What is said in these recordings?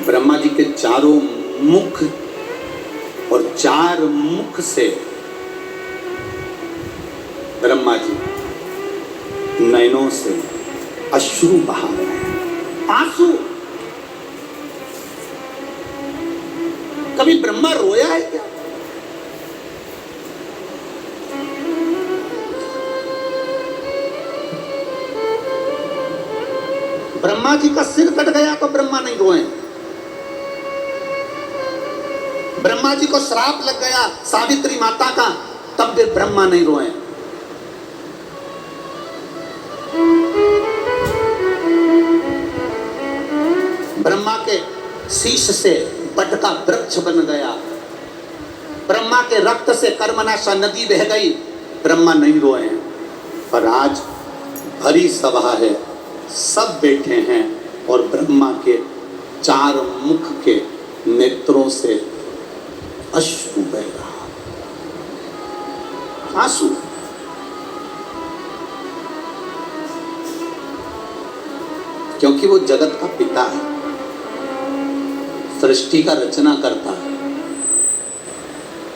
ब्रह्मा जी के चारों मुख और चार मुख से ब्रह्मा जी नयनों से अश्रु बहा रहे हैं, आंसू। कभी ब्रह्मा रोया है क्या? ब्रह्मा जी का सिर कट गया तो ब्रह्मा नहीं रोए। ब्रह्मा जी को श्राप लग गया सावित्री माता का, तब भी ब्रह्मा नहीं रोए। ब्रह्मा के शीश से बट का वृक्ष बन गया, ब्रह्मा के रक्त से कर्मनाशा नदी बह गई, ब्रह्मा नहीं रोए हैं। पर आज भरी सभा है, सब बैठे हैं और ब्रह्मा के चार मुख के नेत्रों से अश्रु बह रहा, आंसू। क्योंकि वो जगत का पिता है, सृष्टि का रचना करता है।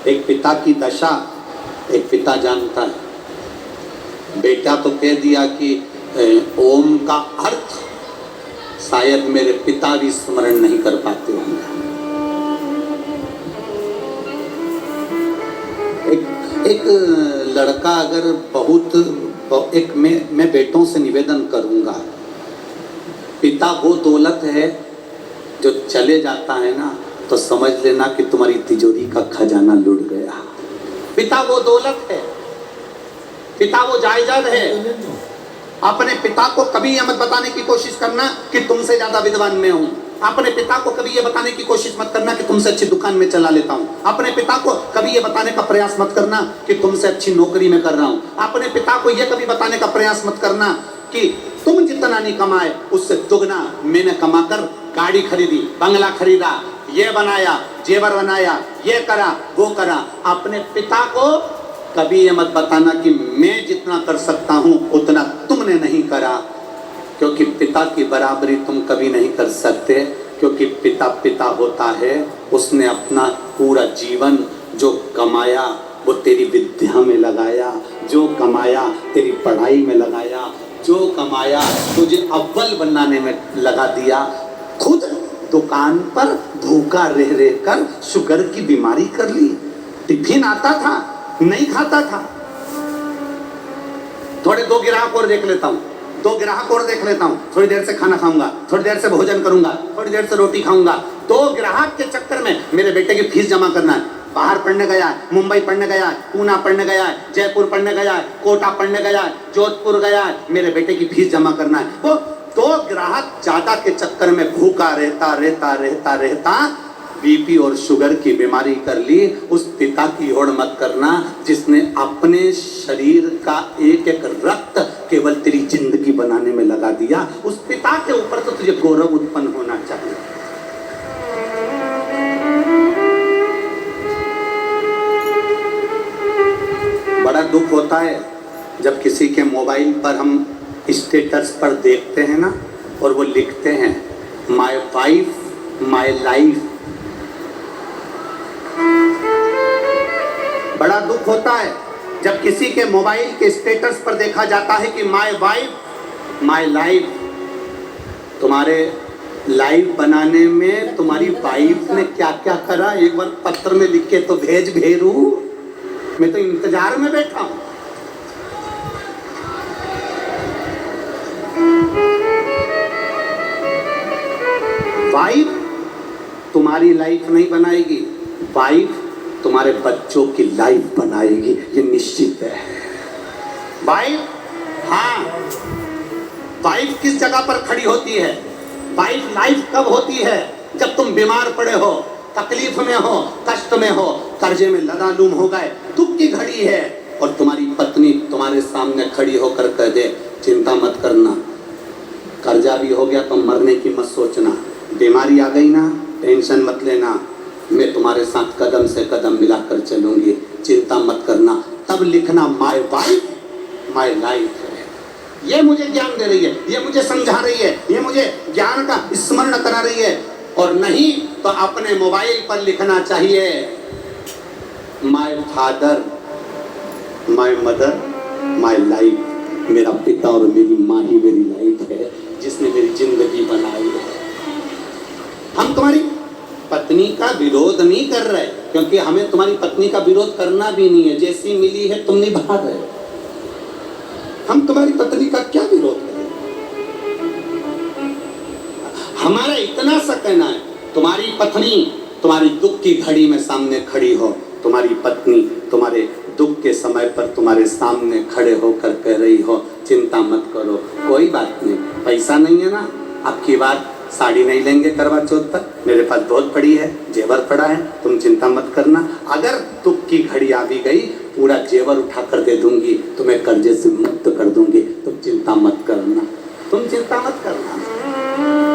एक पिता की दशा एक पिता जानता है। बेटा तो कह दिया कि ओम का अर्थ शायद मेरे पिता भी स्मरण नहीं कर पाते होंगे। एक लड़का अगर मैं बेटों से निवेदन करूंगा, पिता वो दौलत है जो चले जाता है ना तो समझ लेना कि तुम्हारी तिजोरी का खजाना लुट गया। पिता वो दौलत है, पिता वो जायदाद है। अपने पिता को कभी यह मत बताने की कोशिश करना कि तुमसे ज्यादा विद्वान मैं हूं। अपने पिता को कभी ये बताने की कोशिश मत करना कि तुमसे अच्छी दुकान में चला लेता हूं। अपने पिता को कभी ये बताने का प्रयास मत करना कि तुमसे अच्छी नौकरी में कर रहा हूं। अपने पिता को ये कभी बताने का प्रयास मत करना कि तुम जितना नहीं कमाए उससे दुगना मैंने कमाकर गाड़ी खरीदी, बंगला खरीदा, ये बनाया, जेवर बनाया, ये करा, वो करा। अपने पिता को कभी ये मत बताना कि मैं जितना कर सकता हूं उतना तुमने नहीं करा, क्योंकि पिता की बराबरी तुम कभी नहीं कर सकते। क्योंकि पिता पिता होता है, उसने अपना पूरा जीवन जो कमाया वो तेरी विद्या में लगाया, जो कमाया तेरी पढ़ाई में लगाया, जो कमाया तुझे अव्वल बनाने में लगा दिया। खुद दुकान पर भूखा रह रह कर शुगर की बीमारी कर ली। टिफिन आता था, नहीं खाता था। थोड़े दो ग्राहक और देख लेता हूँ, दो ग्राहक और देख लेता हूँ, थोड़ी देर से खाना खाऊंगा, थोड़ी देर से भोजन करूंगा, थोड़ी देर से रोटी खाऊंगा। दो ग्राहक के चक्कर में मेरे बेटे की फीस जमा करना है। बाहर पढ़ने गया है, मुंबई पढ़ने गया है, पूना पढ़ने गया है, जयपुर पढ़ने गया है, कोटा पढ़ने गया है, जोधपुर गया है, मेरे बेटे की फीस जमा करना है। वो दो ग्राहक ज्यादा के चक्कर में भूखा रहता रहता रहता रहता बीपी और शुगर की बीमारी कर ली। उस पिता की ओर मत करना जिसने अपने शरीर का एक एक रक्त केवल तेरी जिंदगी बनाने में लगा दिया। उस पिता के ऊपर तो तुझे गौरव उत्पन्न होना चाहिए। बड़ा दुख होता है जब किसी के मोबाइल पर हम स्टेटस पर देखते हैं ना और वो लिखते हैं माय वाइफ माय लाइफ। बड़ा दुख होता है जब किसी के मोबाइल के स्टेटस पर देखा जाता है कि माय वाइफ माय लाइफ। तुम्हारे लाइफ बनाने में तुम्हारी वाइफ ने क्या क्या करा एक बार पत्र में लिख के तो भेज भेरू। मैं तो इंतजार में बैठा हूं। वाइफ तुम्हारी लाइफ नहीं बनाएगी, वाइफ तुम्हारे बच्चों की लाइफ बनाएगी, ये निश्चित है। वाइफ, हाँ, वाइफ किस जगह पर खड़ी होती है? वाइफ लाइफ कब होती है? जब तुम बीमार पड़े हो, तकलीफ में हो, कष्ट में हो, कर्जे में लदालूम हो गए, दुख की घड़ी है और तुम्हारी पत्नी तुम्हारे सामने खड़ी होकर कह दे चिंता मत करना, कर्जा भी हो गया तो मरने की मत सोचना, बीमारी आ गई ना टेंशन मत लेना, मैं तुम्हारे साथ कदम से कदम मिलाकर चलूंगी, चिंता मत करना। तब लिखना माय वाइफ माय लाइफ है। ये मुझे ज्ञान दे रही है, ये मुझे समझा रही है, ये मुझे ज्ञान का स्मरण करा रही है और नहीं तो अपने मोबाइल पर लिखना चाहिए my father, my mother, my life. मेरा पिता और मेरी माँ ही मेरी लाइफ है, जिसने मेरी जिंदगी बनाई है। हम तुम्हारी पत्नी का विरोध नहीं कर रहे, क्योंकि हमें तुम्हारी पत्नी का विरोध करना भी नहीं है। जैसी मिली है तुम निभा रहे हो। हम तुम्हारी पत्नी का क्या विरोध करें? हमारा इतना सा कहना है, तुम्हारी पत्नी तुम्हारी दुख की घड़ी में सामने खड़ी हो, तुम्हारी पत्नी तुम्हारे दुख के समय पर तुम्हारे सामने खड़े होकर कह रही हो चिंता मत करो, कोई बात नहीं, पैसा नहीं है ना, आपकी बात साड़ी नहीं लेंगे करवा चौथ पर, मेरे पास बहुत पड़ी है, जेवर पड़ा है, तुम चिंता मत करना। अगर दुख की घड़ी आ भी गई, पूरा जेवर उठा कर दे दूंगी, तुम्हें कर्जे से मुक्त कर दूंगी, तुम चिंता मत करना, तुम चिंता मत करना।